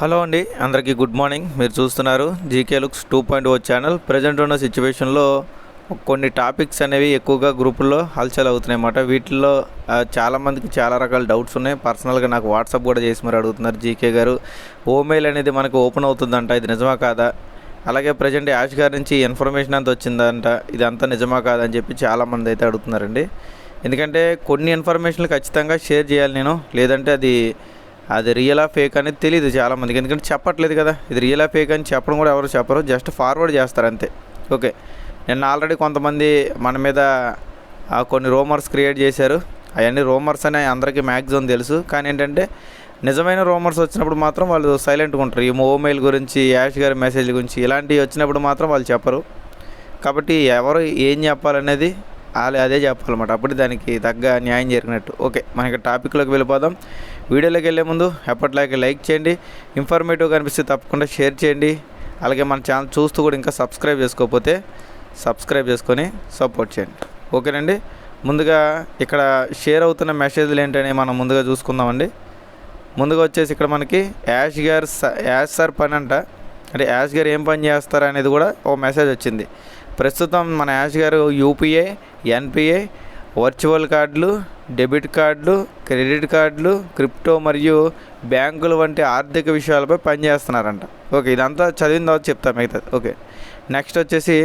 Hello అండి, అందరికీ good morning. మీరు చూస్తున్నారు జీకే లుక్స్ 2.0 ఛానల్. ప్రజెంట్ ఉన్న సిచ్యువేషన్లో కొన్ని టాపిక్స్ అనేవి ఎక్కువగా గ్రూపుల్లో హల్చల్ అవుతున్నాయి అన్నమాట. వీటిల్లో చాలామందికి చాలా రకాల డౌట్స్ ఉన్నాయి. పర్సనల్గా నాకు వాట్సాప్ కూడా చేసి మరి అడుగుతున్నారు, జీకే గారు ఓమెయిల్ అనేది మనకు ఓపెన్ అవుతుందంట, ఇది నిజమా కాదా? అలాగే ప్రజెంట్ యాష్ గారి నుంచి ఇన్ఫర్మేషన్ అంతా వచ్చిందంట, ఇదంతా నిజమా కాదా అని చెప్పి చాలామంది అయితే అడుగుతున్నారండి. ఎందుకంటే కొన్ని ఇన్ఫర్మేషన్లు ఖచ్చితంగా షేర్ చేయాలి నేను, లేదంటే అది రియలా ఫేక్ అనేది తెలియదు చాలామందికి. ఎందుకంటే చెప్పట్లేదు కదా, ఇది రియలా ఫేక్ అని చెప్పడం కూడా ఎవరు చెప్పరు, జస్ట్ ఫార్వర్డ్ చేస్తారు అంతే. ఓకే, నిన్న ఆల్రెడీ కొంతమంది మన మీద కొన్ని రూమర్స్ క్రియేట్ చేశారు. అవన్నీ రూమర్స్ అని అందరికీ మ్యాక్సిమం తెలుసు. కానీ ఏంటంటే నిజమైన రూమర్స్ వచ్చినప్పుడు మాత్రం వాళ్ళు సైలెంట్గా ఉంటారు. ఈ మొబైల్ గురించి, యాష్ గారి మెసేజ్ గురించి ఇలాంటివి వచ్చినప్పుడు మాత్రం వాళ్ళు చెప్పరు. కాబట్టి ఎవరు ఏం చెప్పాలనేది వాళ్ళు అదే చెప్పాలన్నమాట, అప్పుడు దానికి తగ్గ న్యాయం జరిగినట్టు. ఓకే, మనకి టాపిక్లోకి వెళ్ళిపోదాం. వీడియోలోకి వెళ్ళే ముందు ఎప్పటిలాగే లైక్ చేయండి, ఇన్ఫర్మేటివ్గా అనిపిస్తే తప్పకుండా షేర్ చేయండి. అలాగే మన ఛానల్ చూస్తూ కూడా ఇంకా సబ్స్క్రైబ్ చేసుకోకపోతే సబ్స్క్రైబ్ చేసుకొని సపోర్ట్ చేయండి. ఓకేనండి, ముందుగా ఇక్కడ షేర్ అవుతున్న మెసేజ్లు ఏంటని మనం ముందుగా చూసుకుందామండి. ముందుగా వచ్చేసి ఇక్కడ మనకి యాష్ సార్ పని అంట, అంటే యాష్ గారు ఏం పని చేస్తారు అనేది కూడా ఒక మెసేజ్ వచ్చింది. ప్రస్తుతం మన యాష్ గారు యూపీఐ, ఎన్పిఐ, వర్చువల్ కార్డులు, డెబిట్ కార్డులు, క్రెడిట్ కార్డులు, క్రిప్టో మరియు బ్యాంకులు వంటి ఆర్థిక విషయాలపై పనిచేస్తున్నారంట. ఓకే, ఇదంతా చదివిన తర్వాత చెప్తాను మిగతాది. ఓకే, నెక్స్ట్ వచ్చేసి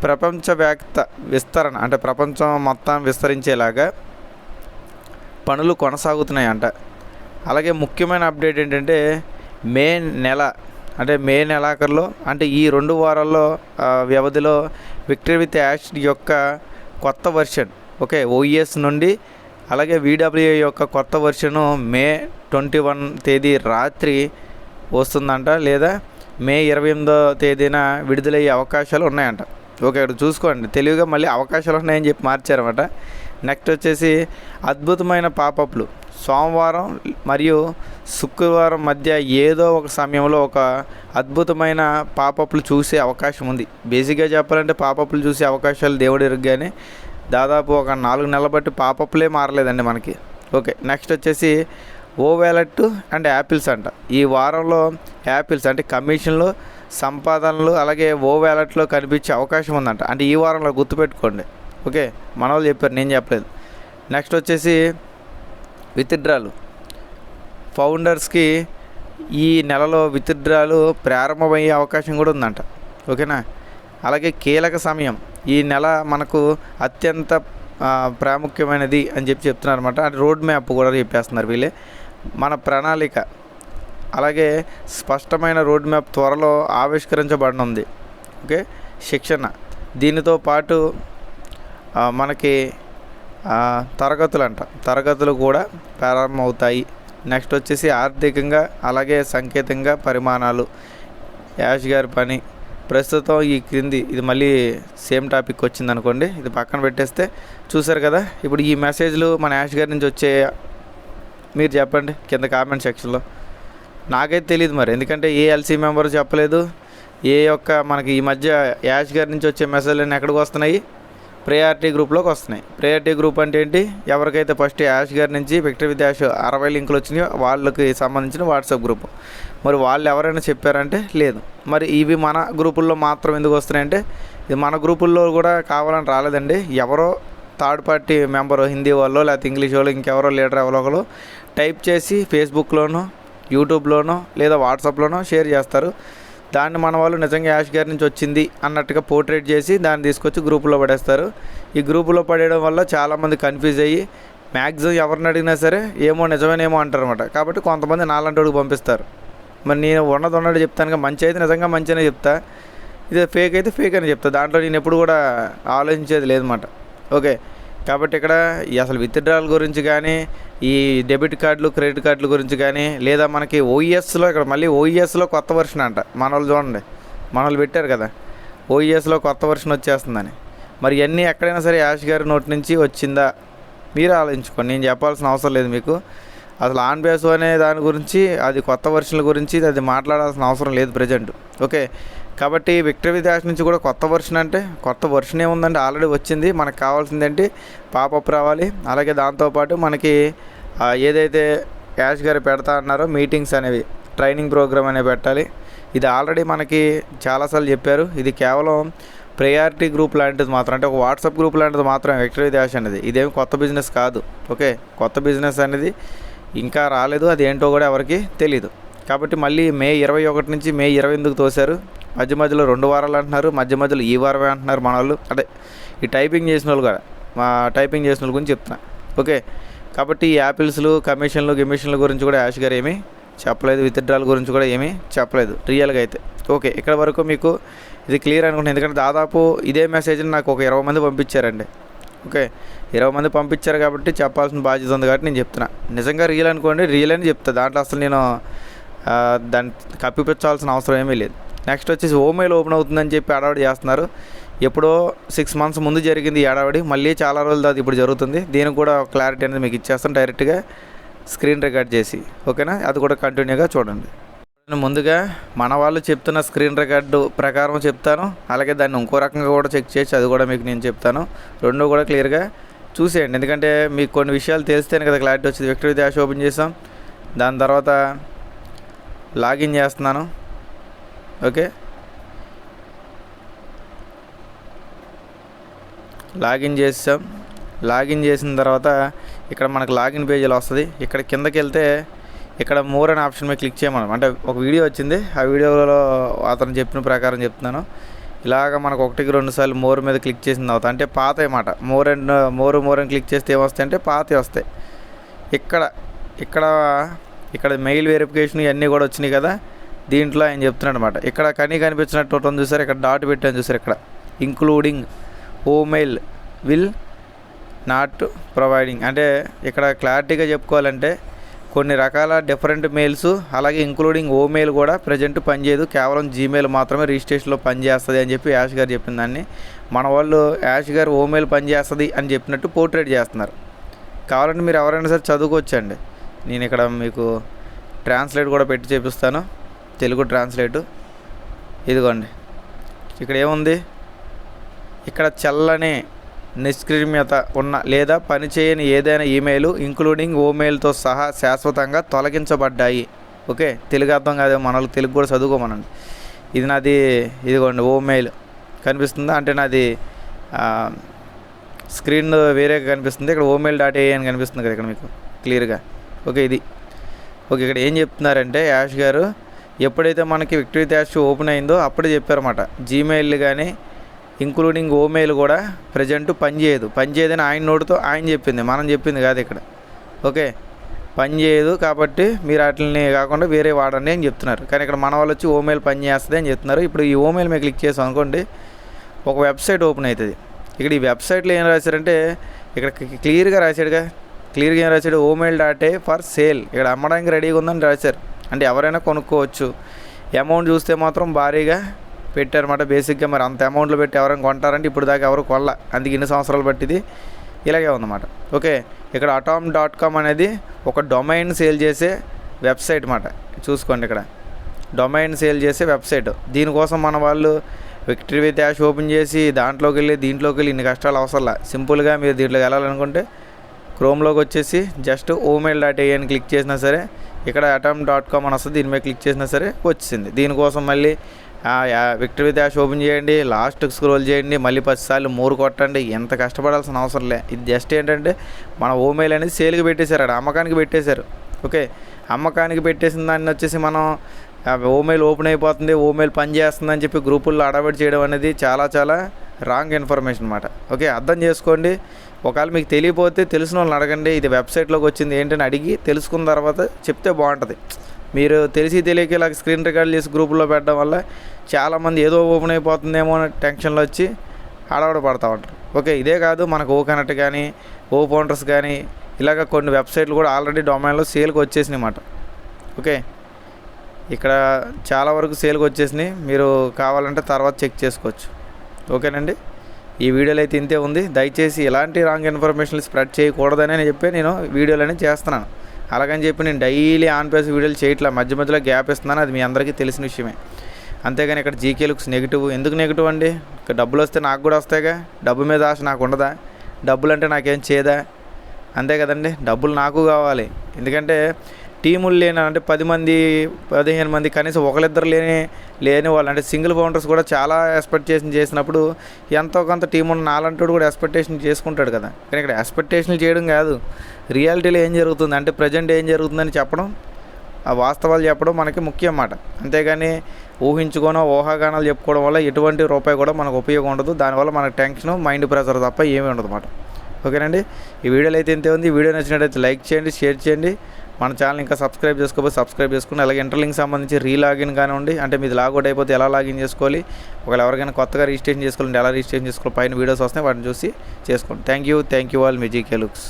ప్రపంచవ్యాప్త విస్తరణ, అంటే ప్రపంచం మొత్తం విస్తరించేలాగా పనులు కొనసాగుతున్నాయంట. అలాగే ముఖ్యమైన అప్డేట్ ఏంటంటే మే నెలాఖరులో, అంటే ఈ 2 వారాల్లో వ్యవధిలో విక్టరీ విత్ యాష్ యొక్క కొత్త వర్షన్, ఓకే, ఓఈఎస్ నుండి అలాగే వీడబ్ల్యూఏ యొక్క కొత్త వర్షను మే 21 తేదీ రాత్రి వస్తుందంట, లేదా మే 28వ తేదీన విడుదలయ్యే అవకాశాలు ఉన్నాయంట. ఓకే, ఇక్కడ చూసుకోండి, తెలివిగా మళ్ళీ అవకాశాలు ఉన్నాయని చెప్పి మార్చారన్నమాట. నెక్స్ట్ వచ్చేసి అద్భుతమైన పాపప్లు సోమవారం మరియు శుక్రవారం మధ్య ఏదో ఒక సమయంలో ఒక అద్భుతమైన పాపప్లు చూసే అవకాశం ఉంది. బేసిక్గా చెప్పాలంటే పాపప్లు చూసే అవకాశాలు దేవుడు ఎరుగ్గానే దాదాపు ఒక 4 నెలల బట్టి పాపప్లే మారలేదండి మనకి. ఓకే, నెక్స్ట్ వచ్చేసి ఓ వ్యాలెట్ అండ్ యాపిల్స్ అంట. ఈ వారంలో యాపిల్స్ అంటే కమిషన్లు, సంపాదనలు అలాగే ఓ వ్యాలెట్లో కనిపించే అవకాశం ఉందంట. అంటే ఈ వారంలో గుర్తుపెట్టుకోండి. ఓకే, మన వాళ్ళు చెప్పారు, నేను చెప్పలేదు. నెక్స్ట్ వచ్చేసి విత్డ్రాలు ఫౌండర్స్కి ఈ నెలలో విత్డ్రాలు ప్రారంభమయ్యే అవకాశం కూడా ఉందంట. ఓకేనా, అలాగే కీలక సమయం ఈ నెల మనకు అత్యంత ప్రాముఖ్యమైనది అని చెప్తున్నారు అనమాట. అంటే రోడ్ మ్యాప్ కూడా చెప్పేస్తున్నారు వీళ్ళే. మన ప్రణాళిక అలాగే స్పష్టమైన రోడ్ మ్యాప్ త్వరలో ఆవిష్కరించబడనుంది. ఓకే, శిక్షణ దీనితో పాటు మనకి తరగతులు కూడా ప్రారంభమవుతాయి. నెక్స్ట్ వచ్చేసి ఆర్థికంగా అలాగే సంకేతంగా పరిమాణాలు యాష్ గారి పని ప్రస్తుతం ఈ క్రింది, ఇది మళ్ళీ సేమ్ టాపిక్ వచ్చింది అనుకోండి, ఇది పక్కన పెట్టేస్తే చూసారు కదా. ఇప్పుడు ఈ మెసేజ్లు మన యాష్ గారి నుంచి వచ్చే, మీరు చెప్పండి కింద కామెంట్ సెక్షన్లో. నాకైతే తెలియదు మరి, ఎందుకంటే ఏ ఎల్సీ మెంబర్ చెప్పలేదు. మనకి ఈ మధ్య యాష్ గారి నుంచి వచ్చే మెసేజ్లు ఎక్కడికి వస్తున్నాయి? ప్రయారిటీ గ్రూప్లోకి వస్తున్నాయి. ప్రయారిటీ గ్రూప్ అంటే ఏంటి? ఎవరికైతే ఫస్ట్ యాష్ గారి నుంచి విక్టరీ విత్ యాష్ 60 లింకులు వచ్చినాయో వాళ్ళకి సంబంధించిన వాట్సాప్ గ్రూప్. మరి వాళ్ళు ఎవరైనా చెప్పారంటే లేదు. మరి ఇవి మన గ్రూపుల్లో మాత్రం ఎందుకు వస్తున్నాయంటే, ఇది మన గ్రూపుల్లో కూడా కావాలని రాలేదండి. ఎవరో థర్డ్ పార్టీ మెంబరు, హిందీ వాళ్ళు లేకపోతే ఇంగ్లీష్ వాళ్ళు, ఇంకెవరో లీడర్ ఎవరో ఒకరు టైప్ చేసి ఫేస్బుక్లోనో యూట్యూబ్లోనో లేదా వాట్సాప్లోనో షేర్ చేస్తారు. దాన్ని మన వాళ్ళు నిజంగా యాష్ గారి నుంచి వచ్చింది అన్నట్టుగా పోర్ట్రేట్ చేసి దాన్ని తీసుకొచ్చి గ్రూపులో పడేస్తారు. ఈ గ్రూపులో పడేయడం వల్ల చాలామంది కన్ఫ్యూజ్ అయ్యి మ్యాక్సిమం ఎవరిని అడిగినా సరే ఏమో నిజమేనేమో అంటారు అనమాట. కాబట్టి కొంతమంది నాలంటోడికి పంపిస్తారు. మరి నేను ఉన్నట్టు చెప్తాను, మంచి అయితే నిజంగా మంచి అనే చెప్తా, ఇది ఫేక్ అయితే ఫేక్ అని చెప్తా. దాంట్లో నేను ఎప్పుడు కూడా ఆలోచించేది లేదన్నమాట. ఓకే, కాబట్టి ఇక్కడ అసలు విత్డ్రాల్ గురించి కానీ, ఈ డెబిట్ కార్డులు, క్రెడిట్ కార్డుల గురించి కానీ, లేదా మనకి ఓఈఎస్లో, ఇక్కడ మళ్ళీ ఓఈఎస్లో కొత్త వర్షన్ అంట. మన వాళ్ళు చూడండి, మన వాళ్ళు పెట్టారు కదా ఓఈఎస్లో కొత్త వర్షన్ వచ్చేస్తుందని. మరి ఇవన్నీ ఎక్కడైనా సరే యాష్ గారి నోటి నుంచి వచ్చిందా మీరు ఆలోచించుకోండి, నేను చెప్పాల్సిన అవసరం లేదు మీకు. అసలు ఆన్ బేస్ అనే దాని గురించి, అది కొత్త వర్షన్ల గురించి అది మాట్లాడాల్సిన అవసరం లేదు ప్రజెంట్. ఓకే, కాబట్టి విక్టరీ విత్ యాష్ నుంచి కూడా కొత్త వర్షన్, అంటే కొత్త వర్షన్ ఏముందంటే ఆల్రెడీ వచ్చింది. మనకు కావాల్సిందేంటి, పాపప్ రావాలి. అలాగే దాంతోపాటు మనకి ఏదైతే యాష్ గారు పెడతా అన్నారో మీటింగ్స్ అనేవి, ట్రైనింగ్ ప్రోగ్రామ్ అనే పెట్టాలి. ఇది ఆల్రెడీ మనకి చాలాసార్లు చెప్పారు. ఇది కేవలం ప్రయారిటీ గ్రూప్ లాంటిది మాత్రం, అంటే ఒక వాట్సాప్ గ్రూప్ లాంటిది మాత్రమే విక్టరీ విత్ యాష్ అనేది. ఇదేమి కొత్త బిజినెస్ కాదు. ఓకే, కొత్త బిజినెస్ అనేది ఇంకా రాలేదు, అది ఏంటో కూడా ఎవరికి తెలీదు. కాబట్టి మళ్ళీ మే 21 నుంచి మే 28కి తోశారు. మధ్యలో 2 వారాలు అంటున్నారు, మధ్యలో ఈ వారమే అంటున్నారు మన వాళ్ళు. అంటే ఈ టైపింగ్ చేసిన వాళ్ళు కూడా, మా టైపింగ్ చేసిన వాళ్ళ గురించి చెప్తున్నా. ఓకే, కాబట్టి ఈ యాపిల్స్లు కమిషన్ల గురించి కూడా యాష్ గారు ఏమీ చెప్పలేదు, విత్డ్రాల్ గురించి కూడా ఏమీ చెప్పలేదు రియల్గా అయితే. ఓకే, ఇక్కడ వరకు మీకు ఇది క్లియర్ అనుకుంటున్నాను. ఎందుకంటే దాదాపు ఇదే మెసేజ్ని నాకు ఒక 20 మంది పంపించారండి. ఓకే, 20 మంది పంపించారు కాబట్టి చెప్పాల్సిన బాధ్యత ఉంది కాబట్టి నేను చెప్తున్నా. నిజంగా రియల్ అనుకోండి, రియల్ అని చెప్తా. దాంట్లో అసలు నేను దాన్ని కప్పిపించాల్సిన అవసరం ఏమీ లేదు. నెక్స్ట్ వచ్చేసి ఓమెయిల్ ఓపెన్ అవుతుందని చెప్పి అడవాడి చేస్తున్నారు. ఎప్పుడో 6 months ముందు జరిగింది ఈ అడవాడి, మళ్ళీ చాలా రోజులు అది ఇప్పుడు జరుగుతుంది. దీనికి కూడా క్లారిటీ అనేది మీకు ఇచ్చేస్తాను డైరెక్ట్గా స్క్రీన్ రికార్డ్ చేసి. ఓకేనా, అది కూడా కంటిన్యూగా చూడండి. నేను ముందుగా మన వాళ్ళు చెప్తున్న స్క్రీన్ రికార్డు ప్రకారం చెప్తాను, అలాగే దాన్ని ఇంకో రకంగా కూడా చెక్ చేసి అది కూడా మీకు నేను చెప్తాను. రెండు కూడా క్లియర్గా చూసేయండి. ఎందుకంటే మీకు కొన్ని విషయాలు తెలిస్తేనే కదా క్లారిటీ వచ్చింది. విక్టరీ విత్ యాష్ ఓపెన్ చేసాం, దాని తర్వాత లాగిన్ చేస్తున్నాను. ఓకే, లాగిన్ చేసాం. లాగిన్ చేసిన తర్వాత ఇక్కడ మనకు లాగిన్ పేజీలో వస్తుంది. ఇక్కడ కిందకి వెళ్తే ఇక్కడ మోర్ అనే ఆప్షన్ మీద క్లిక్ చేయమని, అంటే ఒక వీడియో వచ్చింది, ఆ వీడియోలో అతను చెప్పిన ప్రకారం చెప్తున్నాను. ఇలాగ మనకు 1-2 సార్లు మోర్ మీద క్లిక్ చేసిన తర్వాత, అంటే పాత అన్నమాట. మోర్ అని క్లిక్ చేస్తే ఏమొస్తాయి అంటే పాతవి వస్తాయి. ఇక్కడ మెయిల్ వెరిఫికేషన్ ఇవన్నీ కూడా వచ్చినాయి కదా. దీంట్లో ఆయన చెప్తున్నాడు అనమాట. ఇక్కడ కనిపించినట్టు ఉంటుంది చూసారు, ఇక్కడ డాట్ పెట్టాను చూసారు, ఇక్కడ ఇంక్లూడింగ్ ఓమెయిల్ విల్ నాట్ ప్రొవైడింగ్. అంటే ఇక్కడ క్లారిటీగా చెప్పుకోవాలంటే కొన్ని రకాల డిఫరెంట్ మెయిల్స్, అలాగే ఇంక్లూడింగ్ ఓమెయిల్ కూడా ప్రజెంట్ పనిచేయదు, కేవలం జీమెయిల్ మాత్రమే రిజిస్ట్రేషన్లో పనిచేస్తుంది అని చెప్పి యాష్ గారు చెప్పిన దాన్ని మన వాళ్ళు యాష్ గారు ఓమెయిల్ పనిచేస్తుంది అని చెప్పినట్టు పోర్ట్రేట్ చేస్తున్నారు. కావాలంటే మీరు ఎవరైనా సరే చదువుకోవచ్చండి. నేను ఇక్కడ మీకు ట్రాన్స్లేట్ కూడా పెట్టి చూపిస్తాను, తెలుగు ట్రాన్స్లేటు. ఇదిగోండి, ఇక్కడ ఏముంది, ఇక్కడ చల్లని నిష్క్రిమ్యత ఉన్న లేదా పనిచేయని ఏదైనా ఈమెయిల్ ఇంక్లూడింగ్ ఓమెయిల్తో సహా శాశ్వతంగా తొలగించబడ్డాయి. ఓకే, తెలుగు అర్థం కాదు, మనకు తెలుగు కూడా చదువుకోమనండి. ఇది నాది, ఇదిగోండి ఓమెయిల్ కనిపిస్తుందా, అంటే నాది స్క్రీన్ వేరేగా కనిపిస్తుంది. ఇక్కడ ఓమెయిల్.ai అని కనిపిస్తుంది కదా ఇక్కడ మీకు క్లియర్గా. ఓకే, ఇది ఓకే. ఇక్కడ ఏం చెప్తున్నారంటే యాష్ గారు ఎప్పుడైతే మనకి విక్టరీ విత్ యాష్ ఓపెన్ అయిందో అప్పుడే చెప్పారన్నమాట, జీమెయిల్ కానీ ఇంక్లూడింగ్ ఓమెయిల్ కూడా ప్రజెంట్ పనిచేయదని ఆయన నోటితో ఆయన చెప్పింది, మనం చెప్పింది కాదు ఇక్కడ. ఓకే, పనిచేయదు కాబట్టి మీరు వాటిని కాకుండా వేరే వాడండి అని చెప్తున్నారు. కానీ ఇక్కడ మన వాళ్ళు వచ్చి ఓమెయిల్ పనిచేస్తుంది అని చెప్తున్నారు. ఇప్పుడు ఈ ఓమెయిల్ మీద క్లిక్ చేసాం అనుకోండి, ఒక వెబ్సైట్ ఓపెన్ అవుతుంది. ఇక్కడ ఈ వెబ్సైట్లో ఏం రాశారంటే, ఇక్కడ క్లియర్గా ఏం రాశాడు, ఓమెయిల్.ai ఫర్ సేల్. ఇక్కడ అమ్మడానికి రెడీగా ఉందని రాశారు, అంటే ఎవరైనా కొనుక్కోవచ్చు. అమౌంట్ చూస్తే మాత్రం భారీగా పెట్టారన్నమాట. బేసిక్గా మరి అంత అమౌంట్లో పెట్టి ఎవరైనా కొంటారంటే ఇప్పుడు దాకా ఎవరు కొల్ల, అందుకే ఇన్ని సంవత్సరాలు పట్టింది, ఇలాగే ఉందన్నమాట. ఓకే, ఇక్కడ atom.com అనేది ఒక డొమైన్ సేల్ చేసే వెబ్సైట్ అన్నమాట. చూసుకోండి, ఇక్కడ డొమైన్ సేల్ చేసే వెబ్సైట్. దీనికోసం మన వాళ్ళు విక్టరీ విత్ యాష్ ఓపెన్ చేసి దీంట్లోకి వెళ్ళి ఇన్ని కష్టాలు అవసరంలా. సింపుల్గా మీరు దీంట్లోకి వెళ్ళాలనుకుంటే క్రోమ్లోకి వచ్చేసి జస్ట్ ఓమెయిల్.ai అని క్లిక్ చేసినా సరే ఇక్కడ atom.com అని వస్తుంది, దీని మీద క్లిక్ చేసినా సరే వచ్చింది. దీనికోసం మళ్ళీ విక్టరీ విత్ యాష్ ఓపెన్ చేయండి, లాస్ట్కి స్క్రోల్ చేయండి, మళ్ళీ 10 సార్లు మోర్ కొట్టండి, ఎంత కష్టపడాల్సిన అవసరం లే. ఇది జస్ట్ ఏంటంటే మన ఓమెయిల్ అనేది సేల్కి పెట్టేశారు, అక్కడ అమ్మకానికి పెట్టేశారు. ఓకే, అమ్మకానికి పెట్టేసిన దాన్ని వచ్చేసి మనం ఓమెయిల్ ఓపెన్ అయిపోతుంది, ఓమెయిల్ పనిచేస్తుందని చెప్పి గ్రూపుల్లో అడబడి చేయడం అనేది చాలా రాంగ్ ఇన్ఫర్మేషన్ అన్నమాట. ఓకే, అర్థం చేసుకోండి. ఒకవేళ మీకు తెలియకపోతే తెలిసిన వాళ్ళని అడగండి, ఇది వెబ్సైట్లోకి వచ్చింది ఏంటని అడిగి తెలుసుకున్న తర్వాత చెప్తే బాగుంటుంది. మీరు తెలియక ఇలా స్క్రీన్ రికార్డ్ చేసి గ్రూపుల్లో పెట్టడం వల్ల చాలామంది ఏదో ఓపెన్ అయిపోతుందేమో అని టెన్షన్లో వచ్చి హడావుడి పడతా ఉంటారు. ఓకే, ఇదే కాదు, మనకు ఓకనెక్ట్ కానీ ఓపౌండర్స్ కానీ ఇలాగ కొన్ని వెబ్సైట్లు కూడా ఆల్రెడీ డొమైన్లో సేల్కి వచ్చేసినాయి అన్నమాట. ఓకే, ఇక్కడ చాలా వరకు సేల్కి వచ్చేసినాయి, మీరు కావాలంటే తర్వాత చెక్ చేసుకోవచ్చు. ఓకేనండి, ఈ వీడియోలో అయితే ఇంతే ఉంది. దయచేసి ఇలాంటి రాంగ్ ఇన్ఫర్మేషన్ స్ప్రెడ్ చేయకూడదని చెప్పి నేను వీడియోలు చేస్తున్నాను. అలాగని చెప్పి నేను డైలీ ఆన్ పేస్ వీడియోలు చేయట్లా, మధ్యలో గ్యాప్ ఇస్తున్నాను, అది మీ అందరికీ తెలిసిన విషయమే. అంతేగాని ఇక్కడ జీకే లుక్స్ నెగిటివ్. ఎందుకు నెగిటివ్ అండి? డబ్బులు వస్తే నాకు కూడా వస్తాయిగా, డబ్బు మీద ఆశ నాకు ఉండదా? డబ్బులు అంటే నాకేం చేదా? అంతే కదండి, డబ్బులు నాకు కావాలి. ఎందుకంటే టీములు లేని అంటే 10 మంది 15 మంది కనీసం ఒకళ్ళిద్దరు లేని వాళ్ళు అంటే సింగిల్ ఫౌండర్స్ కూడా చాలా ఎక్స్పెక్టేషన్ చేసినప్పుడు ఎంతో కొంత టీం ఉన్న నాలంటోడు కూడా ఎక్స్పెక్టేషన్ చేసుకుంటాడు కదా. కానీ ఇక్కడ ఎక్స్పెక్టేషన్లు చేయడం కాదు, రియాలిటీలో ఏం జరుగుతుంది అంటే ప్రజెంట్ ఏం జరుగుతుందని చెప్పడం, ఆ వాస్తవాలు చెప్పడం మనకి ముఖ్యం మాట. అంతేగాని ఊహించుకోనో ఊహాగానాలు చెప్పుకోవడం వల్ల ఎటువంటి రూపాయి కూడా మనకు ఉపయోగం ఉండదు. దానివల్ల మనకు టెన్షన్ మైండ్ ప్రెషర్ తప్ప ఏమీ ఉండదు అన్నమాట. ఓకేనండి, ఈ వీడియోలో అయితే ఇంతే ఉంది. వీడియో నచ్చినట్టయితే లైక్ చేయండి, షేర్ చేయండి. మన ఛానల్ ఇంకా సబ్స్క్రైబ్ చేసుకోకపోతే సబ్స్క్రైబ్ చేసుకుని, అలాగే ఇంటర్లింక్ సంబంధించి రీలాగిన్ కానివ్వండి, అంటే మీది లాగౌట్ అయిపోతే ఎలా లాగిన్ చేసుకోవాలి, ఒకవేళ ఎవరికైనా కొత్తగా రిజిస్ట్రేషన్ చేసుకోవాలంటే ఎలా రిజిస్ట్రేషన్ చేసుకోవాలి, పైన వీడియోస్ వస్తాయి, వాటిని చూసి చేసుకోండి. Thank you all. Me GK looks.